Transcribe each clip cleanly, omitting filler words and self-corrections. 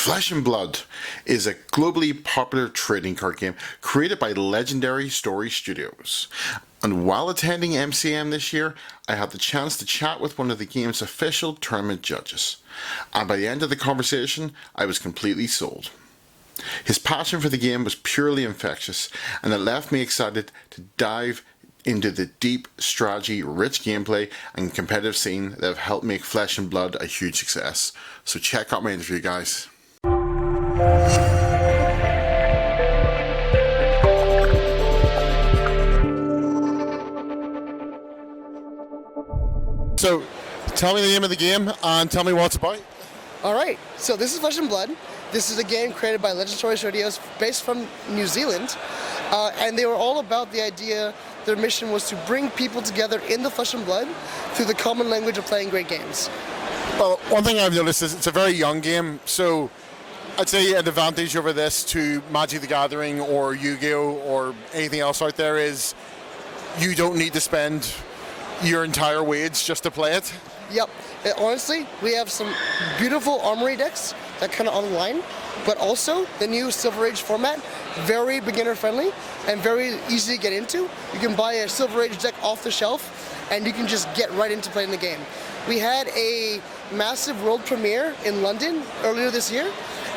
Flesh and Blood is a globally popular trading card game created by Legendary Story Studios. And while attending MCM this year, I had the chance to chat with one of the game's official tournament judges. And by the end of the conversation, I was completely sold. His passion for the game was purely infectious, and it left me excited to dive into the deep strategy, rich gameplay and competitive scene that have helped make Flesh and Blood a huge success. So check out my interview, guys. So tell me the name of the game and tell me what it's about. Alright, so this is Flesh and Blood. This is a game created by Legendary Studios based from New Zealand. And they were all about the idea, their mission was to bring people together in the Flesh and Blood through the common language of playing great games. Well, one thing I've noticed is it's a very young game, so I'd say an advantage over this to Magic the Gathering or Yu-Gi-Oh! Or anything else out there is you don't need to spend your entire wage just to play it. Yep, and honestly, we have some beautiful armory decks that kind of online, but also the new Silver Age format, very beginner friendly and very easy to get into. You can buy a Silver Age deck off the shelf and you can just get right into playing the game. We had a massive world premiere in London earlier this year,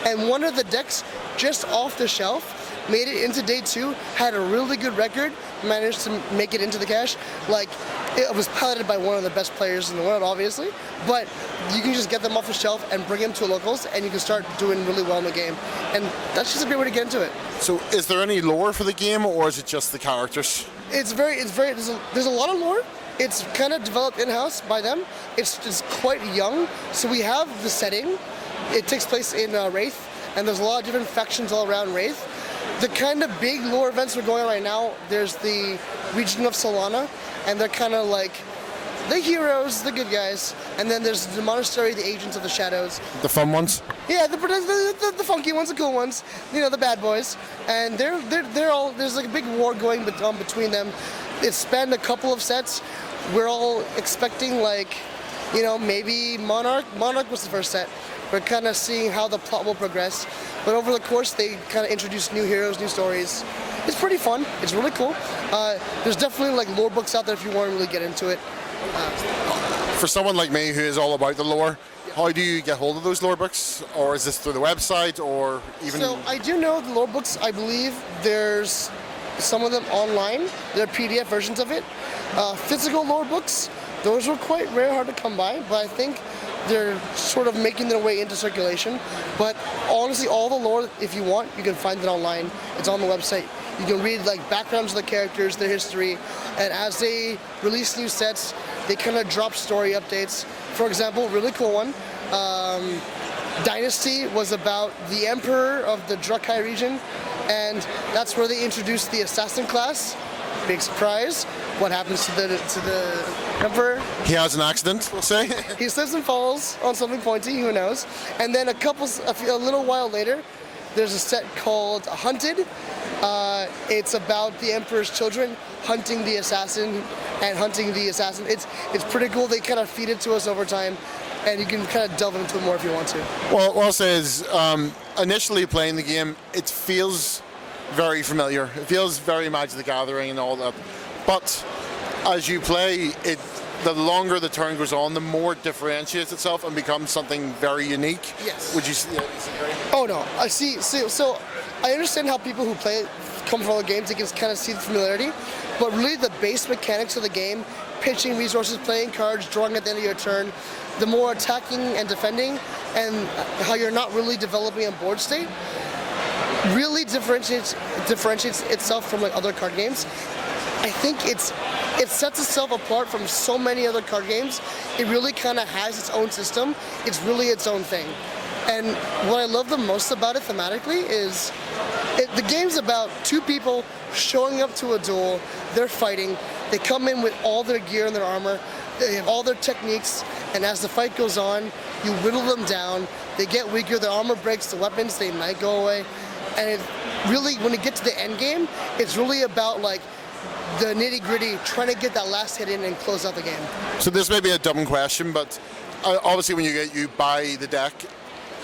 and one of the decks just off the shelf made it into day 2, had a really good record, managed to make it into the cash. Like, it was piloted by one of the best players in the world, obviously, but you can just get them off the shelf and bring them to locals, and you can start doing really well in the game. And that's just a great way to get into it. So is there any lore for the game, or is it just the characters? There's a lot of lore. It's kind of developed in-house by them. It's quite young, so we have the setting. It takes place in Wraith, and there's a lot of different factions all around Wraith. The kind of big lore events we're going on right now, there's the region of Solana, and they're kind of like the heroes, the good guys, and then there's the monastery, the agents of the shadows. The fun ones? Yeah, the funky ones, the cool ones, you know, the bad boys. And they're all, there's like a big war going on between them. It's spanned a couple of sets. We're all expecting, like, you know, maybe Monarch. Monarch was the first set. We're kind of seeing how the plot will progress. But over the course, they kind of introduce new heroes, new stories. It's pretty fun. It's really cool. There's definitely like lore books out there if you want to really get into it. For someone like me who is all about the lore, how do you get hold of those lore books? Or is this through the website or even... So I do know the lore books. I believe there's some of them online. They're PDF versions of it. Physical lore books, those were quite rare, hard to come by, but I think they're sort of making their way into circulation. But honestly, all the lore, if you want, you can find it online. It's on the website. You can read like backgrounds of the characters, their history, and as they release new sets, they kind of drop story updates. For example, really cool one, Dynasty was about the Emperor of the Drukhai region, and that's where they introduced the Assassin class. Big surprise. What happens to the Emperor? He has an accident, we'll say. He slips and falls on something pointy, who knows. And then a little while later, there's a set called Hunted. It's about the Emperor's children hunting the assassin and hunting the assassin. It's pretty cool. They kind of feed it to us over time, and you can kind of delve into it more if you want to. Well, what I'll say is, initially playing the game, it feels very familiar. It feels very Magic the Gathering and all that. But as you play, the longer the turn goes on, the more it differentiates itself and becomes something very unique. Yes. Would you agree? Oh no, I see. So I understand how people who play it come from other games, they can kind of see the familiarity. But really the base mechanics of the game, pitching resources, playing cards, drawing at the end of your turn, the more attacking and defending, and how you're not really developing a board state, really differentiates itself from like other card games. I think it sets itself apart from so many other card games. It really kind of has its own system. It's really its own thing. And what I love the most about it thematically is the game's about two people showing up to a duel. They're fighting. They come in with all their gear and their armor. They have all their techniques. And as the fight goes on, you whittle them down. They get weaker. Their armor breaks. The weapons, they might go away. And it really, when you get to the end game, it's really about like the nitty-gritty, trying to get that last hit in and close out the game. So this may be a dumb question, but obviously when you buy the deck,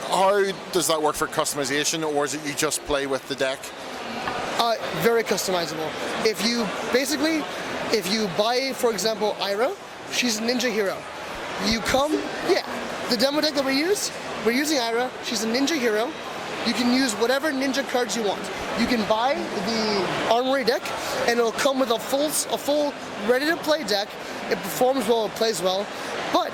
how does that work for customization, or is it you just play with the deck? Very customizable. If you buy, for example, Ira, she's a ninja hero. You come, the demo deck that we're using Ira, she's a ninja hero. You can use whatever ninja cards you want. You can buy the Armory deck, and it'll come with a full ready-to-play deck. It performs well, it plays well. But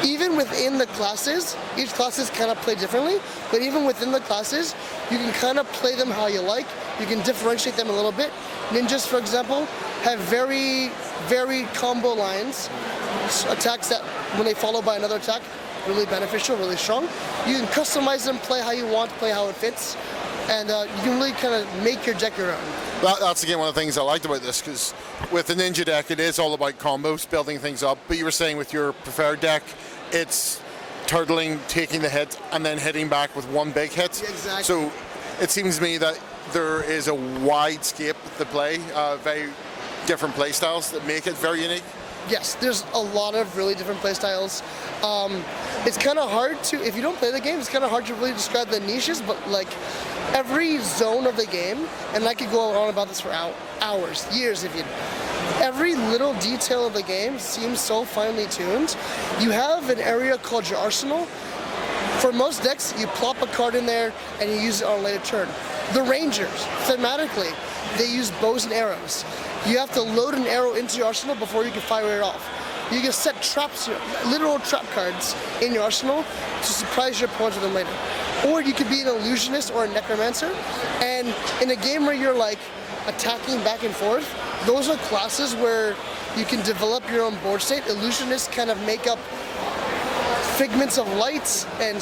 even within the classes, each classes kind of play differently, but even within the classes, you can kind of play them how you like. You can differentiate them a little bit. Ninjas, for example, have very, very combo lines, attacks that when they follow by another attack, really beneficial, really strong. You can customize them, play how you want, play how it fits, and you can really kind of make your deck your own. That's again one of the things I liked about this, because with the ninja deck, it is all about combos, building things up. But you were saying with your preferred deck, it's turtling, taking the hit, and then hitting back with one big hit. Exactly. So it seems to me that there is a wide scape to play, very different play styles that make it very unique. Yes, there's a lot of really different playstyles. It's kind of hard to, if you don't play the game, it's kind of hard to really describe the niches, but like every zone of the game, and I could go on about this for hours, years if you, every little detail of the game seems so finely tuned. You have an area called your arsenal. For most decks, you plop a card in there and you use it on a later turn. The Rangers, thematically, they use bows and arrows. You have to load an arrow into your arsenal before you can fire it off. You can set traps, literal trap cards in your arsenal to surprise your opponent with them later. Or you could be an illusionist or a necromancer, and in a game where you're like attacking back and forth, those are classes where you can develop your own board state. Illusionists kind of make up figments of lights, and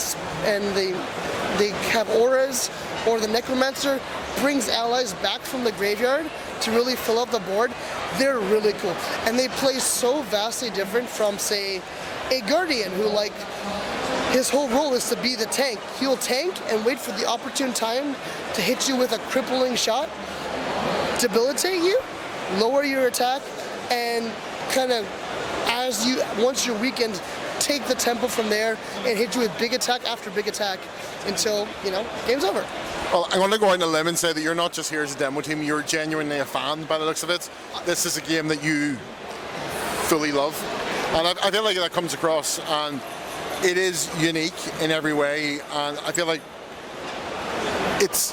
they have auras, or the necromancer brings allies back from the graveyard to really fill up the board. They're really cool, and they play so vastly different from, say, a guardian who, like, his whole role is to be the tank. He'll tank and wait for the opportune time to hit you with a crippling shot, debilitate you, lower your attack, and kind of, once you're weakened, take the tempo from there and hit you with big attack after big attack until, game's over. Well, I'm going to go out on a limb and say that you're not just here as a demo team, you're genuinely a fan by the looks of it. This is a game that you fully love, and I feel like that comes across, and it is unique in every way, and I feel like it's,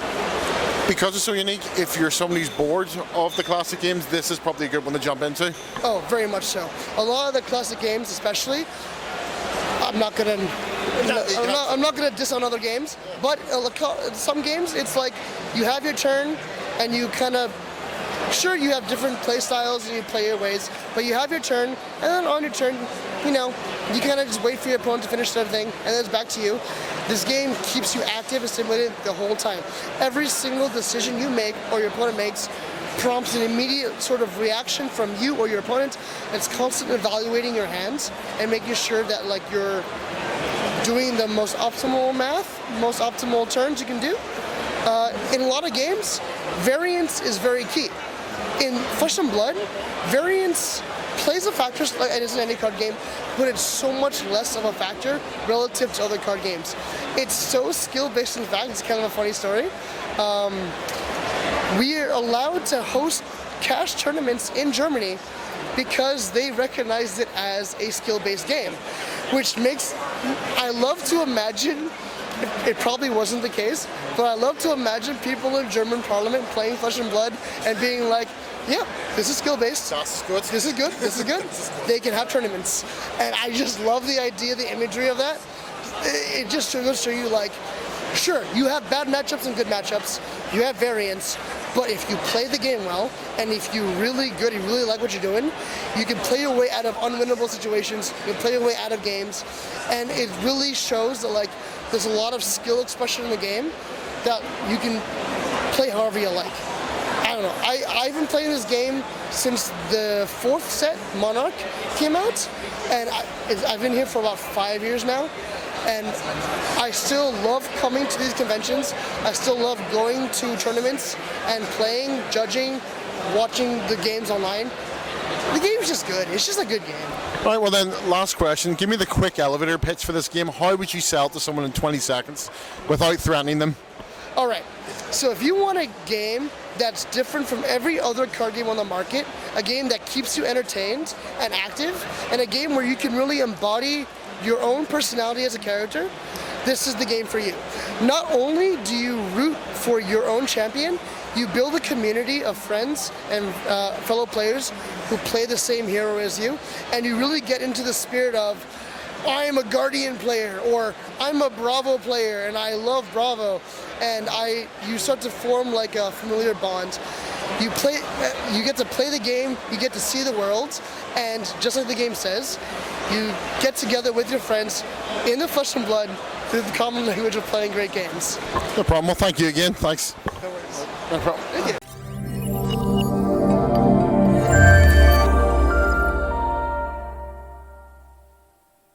because it's so unique, if you're somebody who's bored of the classic games, this is probably a good one to jump into. Oh, very much so. A lot of the classic games, especially, I'm not gonna diss on other games, but some games it's like you have your turn and you kind of, sure, you have different play styles and you play your ways, but you have your turn, and then on your turn, you kind of just wait for your opponent to finish everything, and then it's back to you. This game keeps you active and stimulated the whole time. Every single decision you make or your opponent makes prompts an immediate sort of reaction from you or your opponent. It's constant evaluating your hands and making sure that you're doing the most optimal math, most optimal turns you can do. In a lot of games, variance is very key. In Flesh and Blood, variance plays a factor, and it's an any card game, but it's so much less of a factor relative to other card games. It's so skill-based. In fact, it's kind of a funny story. We are allowed to host cash tournaments in Germany because they recognized it as a skill-based game, which makes, I love to imagine, it probably wasn't the case, but I love to imagine people in German parliament playing Flesh and Blood and being like, yeah, this is skill-based. That's good. This is good. This is good. They can have tournaments. And I just love the idea, the imagery of that. It just goes to show you, sure, you have bad matchups and good matchups. You have variance. But if you play the game well, and if you're really good, you really like what you're doing, you can play your way out of unwinnable situations, you can play your way out of games, and it really shows that there's a lot of skill expression in the game that you can play however you like. I don't know, I've been playing this game since the 4th set, Monarch, came out, and I've been here for about 5 years now. And I still love coming to these conventions. I still love going to tournaments and playing, judging, watching the games online. The game's just good. It's just a good game. All right, well then, last question. Give me the quick elevator pitch for this game. How would you sell it to someone in 20 seconds without threatening them? All right. So if you want a game that's different from every other card game on the market, a game that keeps you entertained and active, and a game where you can really embody your own personality as a character, this is the game for you. Not only do you root for your own champion, you build a community of friends and fellow players who play the same hero as you, and you really get into the spirit of, I'm a Guardian player, or I'm a Bravo player and I love Bravo, and you start to form like a familiar bond. You get to play the game, you get to see the world, and just like the game says, you get together with your friends in the flesh and blood through the common language of playing great games. No problem. Well, thank you again. Thanks. No worries. No problem. Thank you.